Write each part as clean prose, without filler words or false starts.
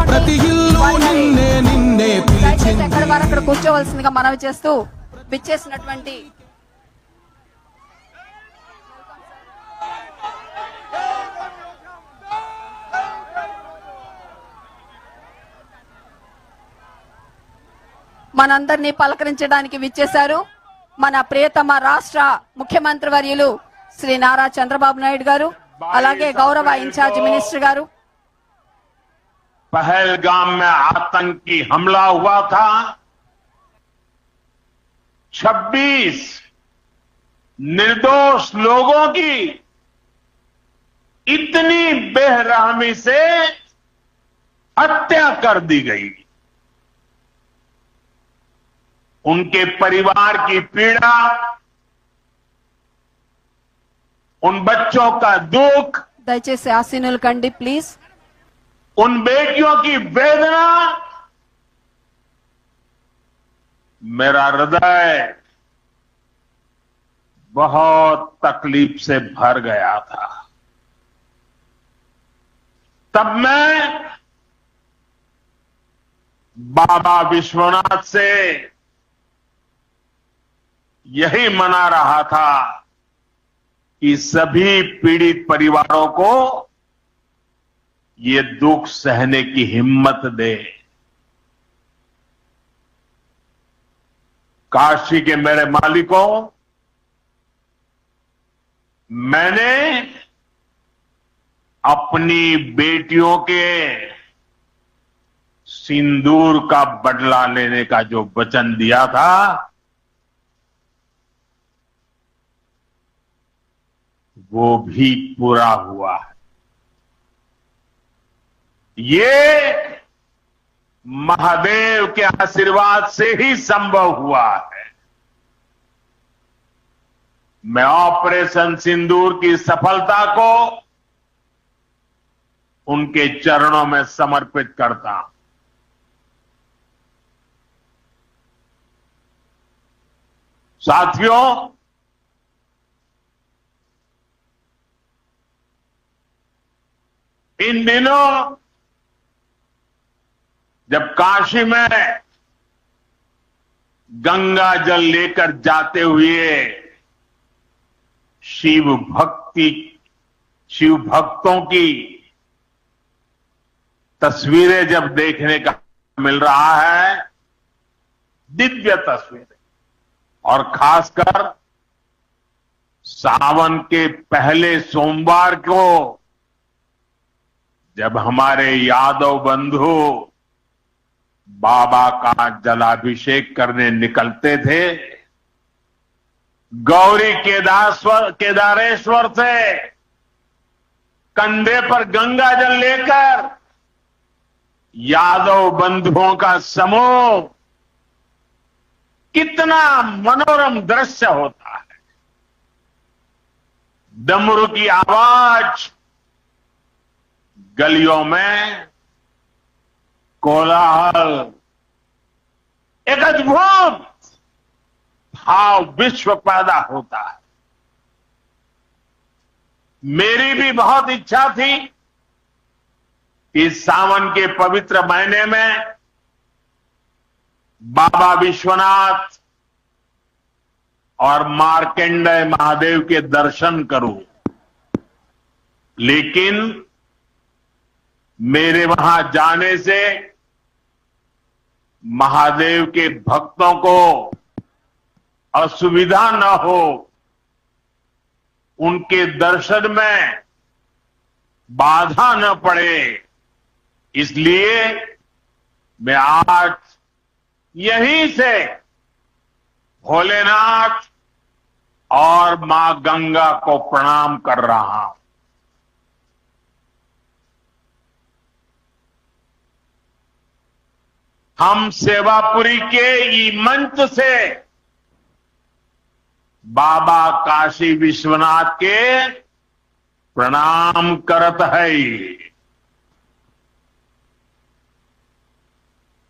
ప్రతి ఇల్లు నిన్నే నిన్నే పిలిచింది. ఎక్కడ వారు అక్కడ కూర్చోవలసిందిగా మనవి చేస్తూ విచ్చేసినటువంటి మనందరినీ పలకరించడానికి విచ్చేశారు మన ప్రియతమ రాష్ట్ర ముఖ్యమంత్రి వర్యులు శ్రీ నారా చంద్రబాబు నాయుడు గారు, అలాగే గౌరవ ఇన్ఛార్జ్ మినిస్టర్ గారు. पहलगाम में आतंकी हमला हुआ था, 26 निर्दोष लोगों की इतनी बेरहमी से हत्या कर दी गई। उनके परिवार की पीड़ा, उन बच्चों का दुख, దయచేసి ఆసీనులు కండి ప్లీజ్. उन बेटियों की वेदना, मेरा हृदय बहुत तकलीफ से भर गया था। तब मैं बाबा विश्वनाथ से यही मना रहा था कि सभी पीड़ित परिवारों को ये दुख सहने की हिम्मत दे। काशी के मेरे मालिकों, मैंने अपनी बेटियों के सिंदूर का बदला लेने का जो वचन दिया था, वो भी पूरा हुआ है। ये महादेव के आशीर्वाद से ही संभव हुआ है। मैं ऑपरेशन सिंदूर की सफलता को उनके चरणों में समर्पित करता हूं। साथियों, इन दिनों जब काशी में गंगा जल लेकर जाते हुए शिव भक्तों की तस्वीरें जब देखने का मिल रहा है, दिव्य तस्वीरें, और खासकर सावन के पहले सोमवार को जब हमारे यादव बंधु बाबा का जलाभिषेक करने निकलते थे, गौरी केदारेश्वर से कंधे पर गंगा जल लेकर यादव बंधुओं का समूह, कितना मनोरम दृश्य होता है। डमरू की आवाज, गलियों में कोलाहल, एक अद्भुत भाव विश्व पैदा होता है। मेरी भी बहुत इच्छा थी कि सावन के पवित्र महीने में बाबा विश्वनाथ और मार्कंडेय महादेव के दर्शन करूं, लेकिन मेरे वहां जाने से महादेव के भक्तों को असुविधा न हो, उनके दर्शन में बाधा न पड़े, इसलिए मैं आज यहीं से भोलेनाथ और मां गंगा को प्रणाम कर रहा हूं। हम सेवापुरी के ई मंच से बाबा काशी विश्वनाथ के प्रणाम करत है।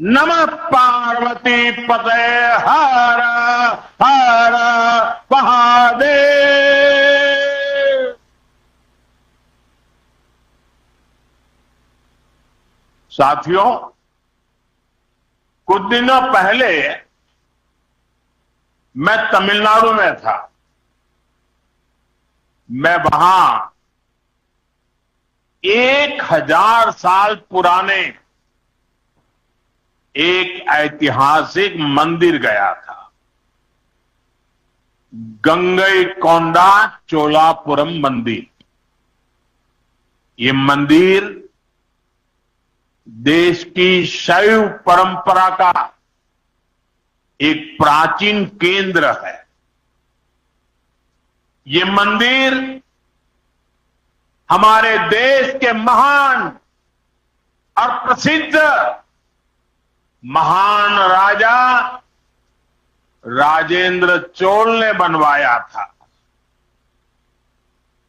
नमः पार्वती पते हर हर महादेव। साथियों, कुछ दिनों पहले मैं तमिलनाडु में था। मैं वहां 1000 साल पुराने एक ऐतिहासिक मंदिर गया था, गंगईकोंडा चोलापुरम मंदिर। ये मंदिर देश की शैव परंपरा का एक प्राचीन केंद्र है। ये मंदिर हमारे देश के महान और प्रसिद्ध महान राजा राजेंद्र चोल ने बनवाया था।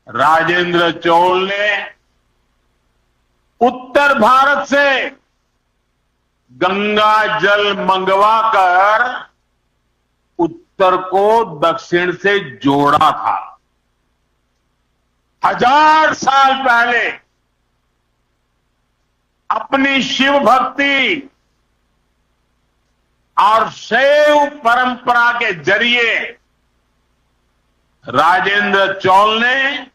राजेंद्र चोल ने उत्तर भारत से गंगा जल मंगवाकर उत्तर को दक्षिण से जोड़ा था। 1000 साल पहले अपनी शिव भक्ति और शैव परंपरा के जरिए राजेंद्र चोल ने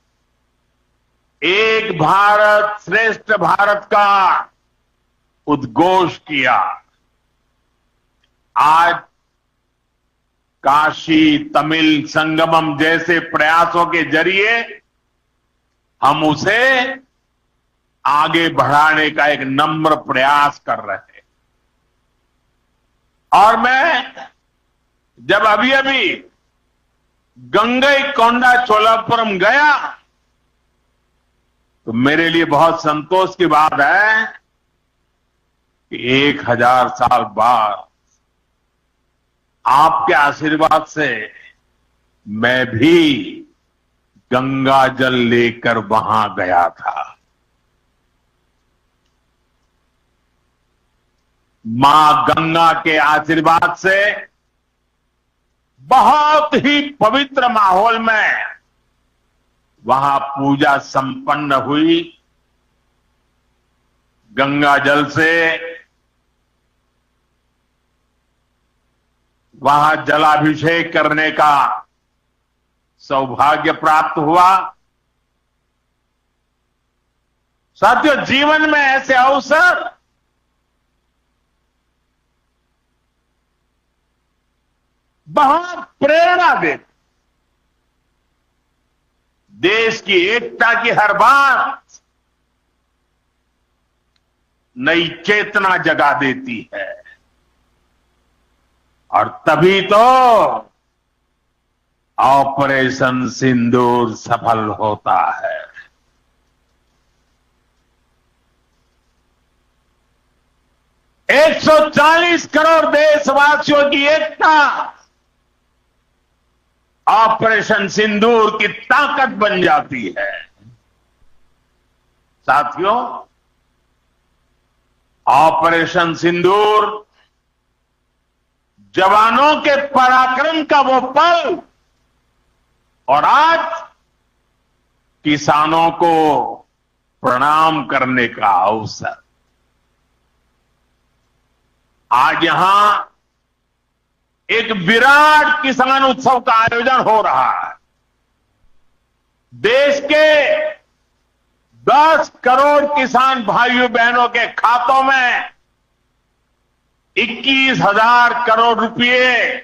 एक भारत श्रेष्ठ भारत का उद्घोष किया। आज काशी तमिल संगमम जैसे प्रयासों के जरिए हम उसे आगे बढ़ाने का एक नम्र प्रयास कर रहे हैं। और मैं जब अभी अभी गंगईकोंडा चोलापुरम गया तो मेरे लिए बहुत संतोष की बात है कि 1000 साल बाद आपके आशीर्वाद से मैं भी गंगा जल लेकर वहां गया था। मां गंगा के आशीर्वाद से बहुत ही पवित्र माहौल में वहां पूजा संपन्न हुई। गंगा जल से वहां जलाभिषेक करने का सौभाग्य प्राप्त हुआ। साथियों, जीवन में ऐसे अवसर बहुत प्रेरणा देते, देश की एकता की हर बात नई चेतना जगा देती है। और तभी तो ऑपरेशन सिंदूर सफल होता है। एक 140 करोड़ देशवासियों की एकता ऑपरेशन सिंदूर की ताकत बन जाती है। साथियों, ऑपरेशन सिंदूर जवानों के पराक्रम का वो पल और आज किसानों को प्रणाम करने का अवसर। आज यहां एक विराट किसान उत्सव का आयोजन हो रहा है। देश के 10 करोड़ किसान भाइयों बहनों के खातों में 21,000 करोड़ रुपए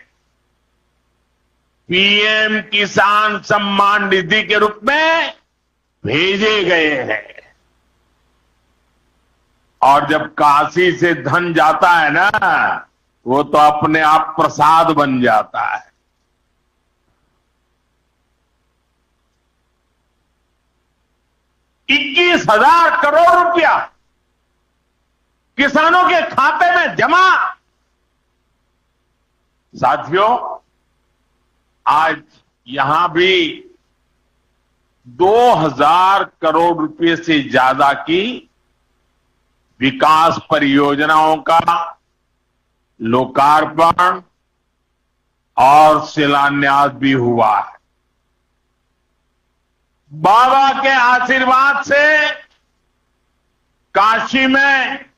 पीएम किसान सम्मान निधि के रूप में भेजे गए हैं। और जब काशी से धन जाता है ना, वो तो अपने आप प्रसाद बन जाता है। ₹21,000 करोड़ रुपया किसानों के खाते में जमा। साथियों, आज यहां भी 2000 करोड़ रुपए से ज्यादा की विकास परियोजनाओं का लोकार्पण और शिलान्यास भी हुआ है। बाबा के आशीर्वाद से काशी में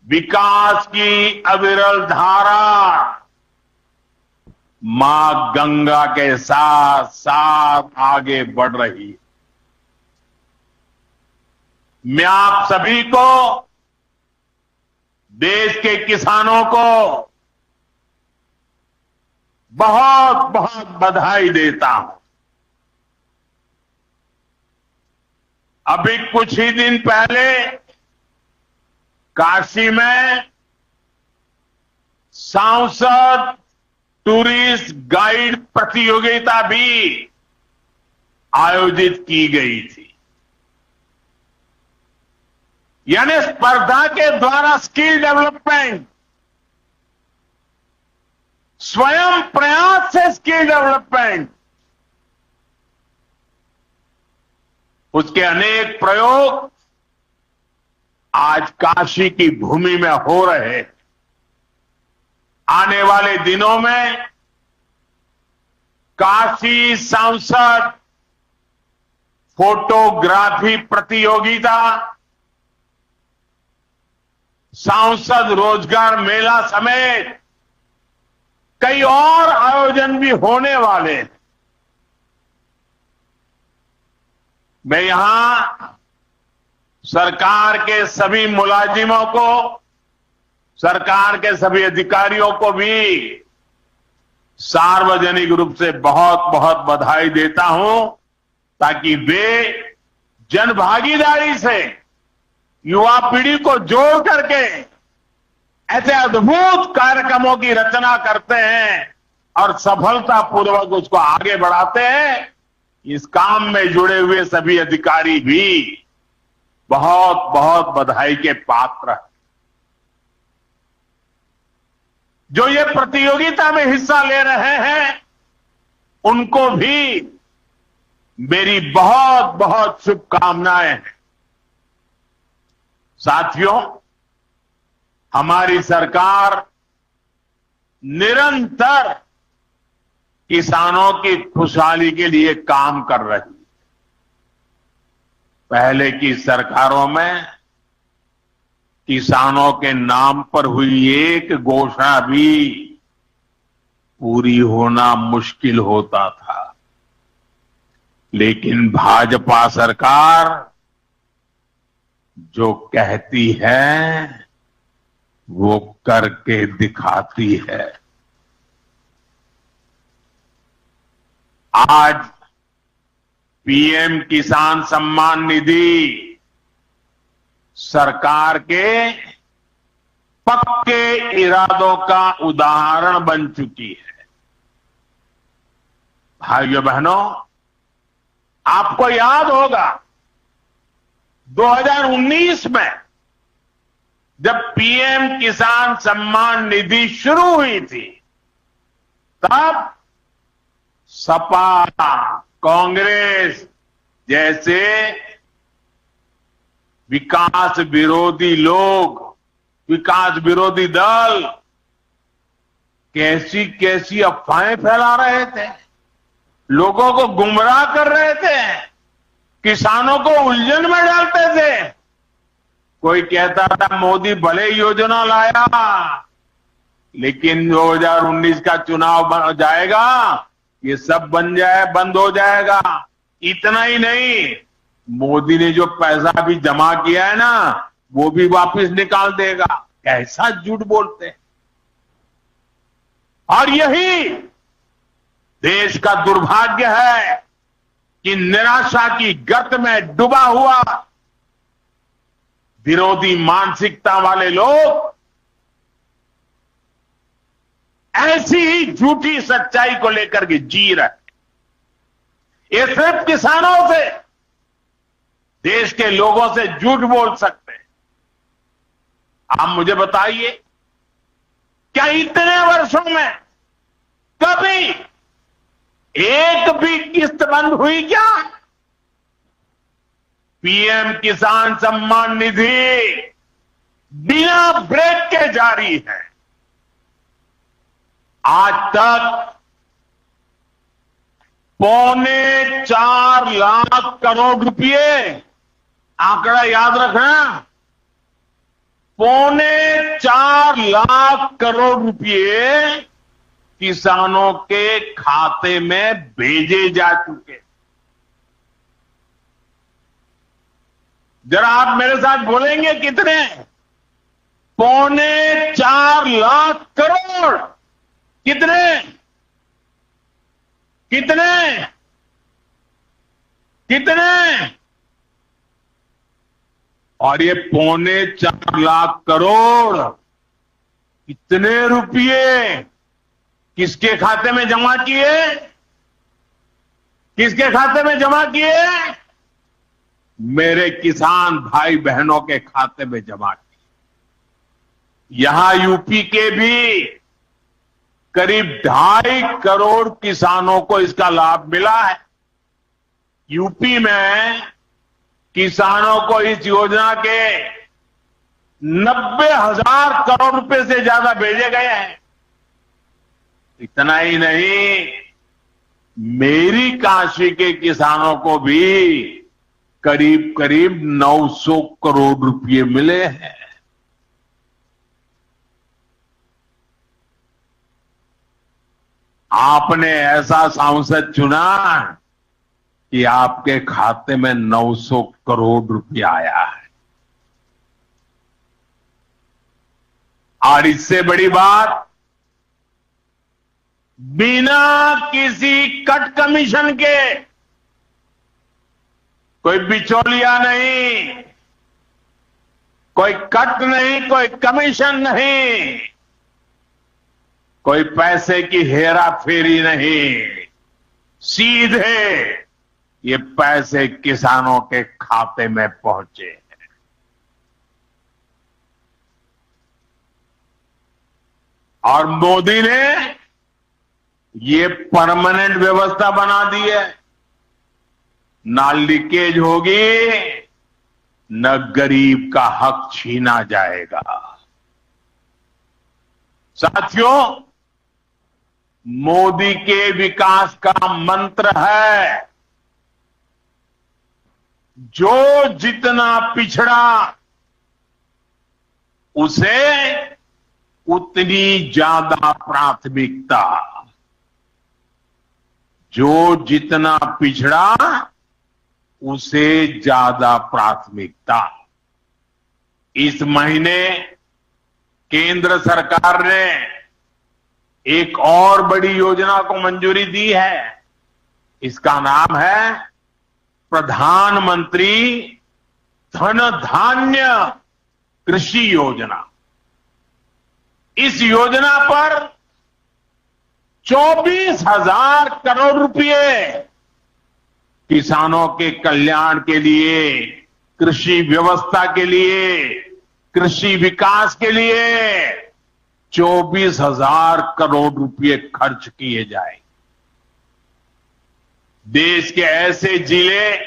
विकास की अविरल धारा मां गंगा के साथ साथ आगे बढ़ रही है। मैं आप सभी को, देश के किसानों को बहुत बहुत बधाई देता हूं। अभी कुछ ही दिन पहले काशी में सांसद टूरिस्ट गाइड प्रतियोगिता भी आयोजित की गई थी। यानी स्पर्धा के द्वारा स्किल डेवलपमेंट, स्वयं प्रयास से स्किल डेवलपमेंट, उसके अनेक प्रयोग आज काशी की भूमि में हो रहे हैं। आने वाले दिनों में काशी सांसद फोटोग्राफी प्रतियोगिता, सांसद रोजगार मेला समेत कई और आयोजन भी होने वाले हैं। मैं यहां सरकार के सभी मुलाजिमों को, सरकार के सभी अधिकारियों को भी सार्वजनिक रूप से बहुत बहुत बधाई देता हूं, ताकि वे जन भागीदारी से युवा पीढ़ी को जोड़ करके ऐसे अद्भुत कार्यक्रमों की रचना करते हैं और सफलतापूर्वक उसको आगे बढ़ाते हैं। इस काम में जुड़े हुए सभी अधिकारी भी बहुत बहुत बधाई के पात्र हैं। जो ये प्रतियोगिता में हिस्सा ले रहे हैं उनको भी मेरी बहुत बहुत शुभकामनाएं हैं। साथियों, हमारी सरकार निरंतर किसानों की खुशहाली के लिए काम कर रही है। पहले की सरकारों में किसानों के नाम पर हुई एक घोषणा भी पूरी होना मुश्किल होता था, लेकिन भाजपा सरकार जो कहती है वो करके दिखाती है। आज पीएम किसान सम्मान निधि सरकार के पक्के इरादों का उदाहरण बन चुकी है। भाइयों बहनों, आपको याद होगा 2019 में जब पीएम किसान सम्मान निधि शुरू हुई थी, तब सपा, कांग्रेस जैसे विकास विरोधी लोग, विकास विरोधी दल कैसी कैसी अफवाहें फैला रहे थे, लोगों को गुमराह कर रहे थे, किसानों को उलझन में डालते थे। कोई कहता था मोदी भले योजना लाया, लेकिन 2019 का चुनाव जाएगा ये सब बंद हो जाएगा। इतना ही नहीं, मोदी ने जो पैसा भी जमा किया है ना, वो भी वापस निकाल देगा। कैसा झूठ बोलते हैं। और यही देश का दुर्भाग्य है कि निराशा की गर्त में डूबा हुआ विरोधी मानसिकता वाले लोग ऐसी ही झूठी सच्चाई को लेकर के जी रहे। ये सिर्फ किसानों से, देश के लोगों से झूठ बोल सकते हैं। आप मुझे बताइए, क्या इतने वर्षों में कभी एक भी किस्त बंद हुई क्या? पीएम किसान सम्मान निधि बिना ब्रेक के जारी है। आज तक 4.25 लाख करोड़ रुपए, आंकड़ा याद रखना, 4 लाख करोड़ रुपए किसानों के खाते में भेजे जा चुके। जरा आप मेरे साथ बोलेंगे कितने? 4.25 करोड़। कितने? कितने? कितने? और ये 4.25 करोड़ कितने रुपये किसके खाते में जमा किए? किसके खाते में जमा किए? मेरे किसान भाई बहनों के खाते में जमा किए। यहां यूपी के भी करीब 2.5 करोड़ किसानों को इसका लाभ मिला है। यूपी में किसानों को इस योजना के 90,000 करोड़ रुपए से ज्यादा भेजे गए हैं। इतना ही नहीं, मेरी काशी के किसानों को भी करीब करीब 900 करोड़ रुपए मिले हैं। आपने ऐसा सांसद चुना कि आपके खाते में 900 करोड़ रुपया आया है। और इससे बड़ी बात, बिना किसी कट कमीशन के, कोई बिचौलिया नहीं, कोई कट नहीं, कोई कमीशन नहीं, कोई पैसे की हेरा फेरी नहीं, सीधे ये पैसे किसानों के खाते में पहुंचे हैं। और मोदी ने ये परमानेंट व्यवस्था बना दी है। ना लीकेज होगी, न गरीब का हक छीना जाएगा। साथियों, मोदी के विकास का मंत्र है, जो जितना पिछड़ा उसे उतनी ज्यादा प्राथमिकता। जो जितना पिछड़ा उसे ज्यादा प्राथमिकता। इस महीने केंद्र सरकार ने एक और बड़ी योजना को मंजूरी दी है। इसका नाम है प्रधानमंत्री धन धान्य कृषि योजना। इस योजना पर 24,000 करोड़ रुपए किसानों के कल्याण के लिए, कृषि व्यवस्था के लिए, कृषि विकास के लिए 24,000 करोड़ रुपए खर्च किए जाए। देश के ऐसे जिले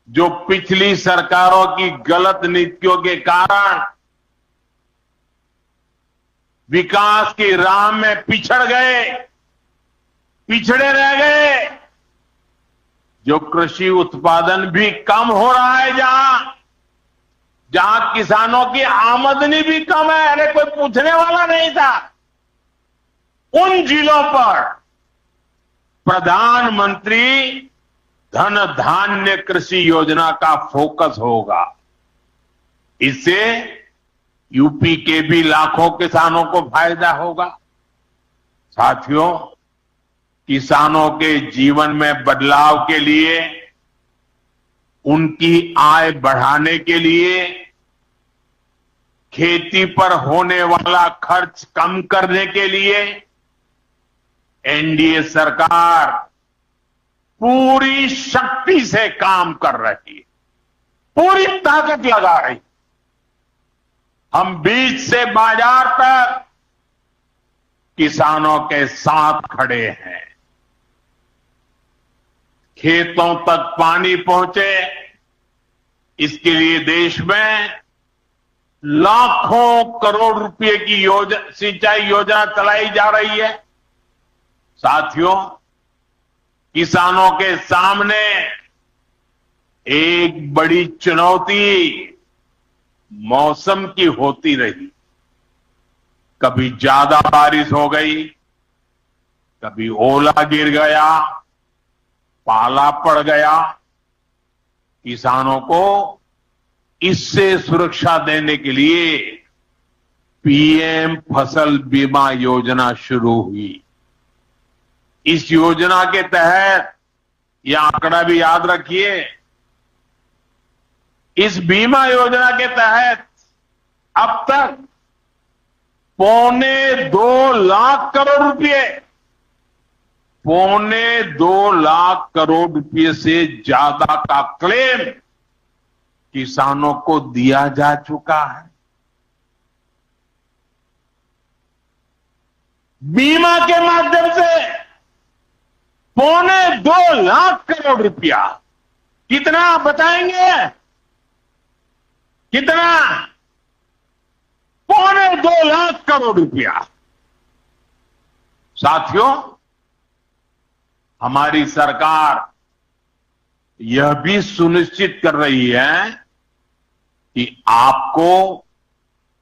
जो पिछली सरकारों की गलत नीतियों के कारण विकास की राह में पिछड़ गए, पिछड़े रह गए, जो कृषि उत्पादन भी कम हो रहा है, जहां किसानों की आमदनी भी कम है, अरे कोई पूछने वाला नहीं था, उन जिलों पर प्रधानमंत्री धन धान्य कृषि योजना का फोकस होगा। इससे यूपी के भी लाखों किसानों को फायदा होगा। साथियों, किसानों के जीवन में बदलाव के लिए, उनकी आय बढ़ाने के लिए, खेती पर होने वाला खर्च कम करने के लिए एनडीए सरकार पूरी शक्ति से काम कर रही है, पूरी ताकत लगा रही। हम बीज से बाजार तक किसानों के साथ खड़े हैं। खेतों तक पानी पहुंचे, इसके लिए देश में लाखों करोड़ रुपए की सिंचाई योजना चलाई जा रही है। साथियों, किसानों के सामने एक बड़ी चुनौती मौसम की होती रही। कभी ज्यादा बारिश हो गई, कभी ओला गिर गया, पाला पड़ गया। किसानों को इससे सुरक्षा देने के लिए पीएम फसल बीमा योजना शुरू हुई। इस योजना के तहत, यह आंकड़ा भी याद रखिए, इस बीमा योजना के तहत अब तक 2.25 लाख करोड़ रुपए, 2.25 लाख करोड़ रुपए से ज्यादा का क्लेम किसानों को दिया जा चुका है। बीमा के माध्यम से 2.25 लाख करोड़ रुपया, कितना बताएंगे? कितना? 2.25 लाख करोड़ रुपया। साथियों, हमारी सरकार यह भी सुनिश्चित कर रही है कि आपको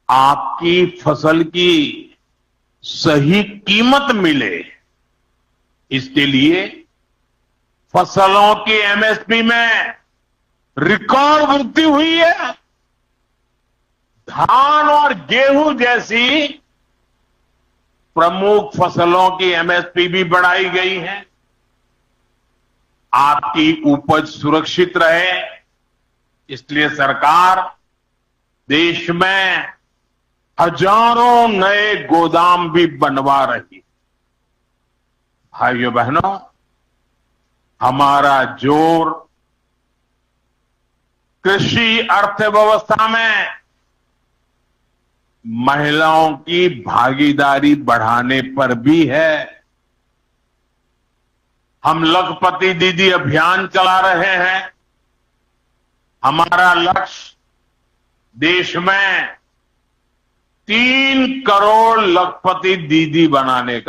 आपकी फसल की सही कीमत मिले। इसके लिए फसलों की एमएसपी में रिकॉर्ड वृद्धि हुई है। धान और गेहूं जैसी प्रमुख फसलों की एमएसपी भी बढ़ाई गई है। आपकी उपज सुरक्षित रहे, इसलिए सरकार देश में हजारों नए गोदाम भी बनवा रही। भाइयों बहनों, हमारा जोर कृषि अर्थव्यवस्था में महिलाओं की भागीदारी बढ़ाने पर भी है। हम लखपति दीदी अभियान चला रहे हैं। हमारा लक्ष्य देश में 3 करोड़ लखपति दीदी बनाने का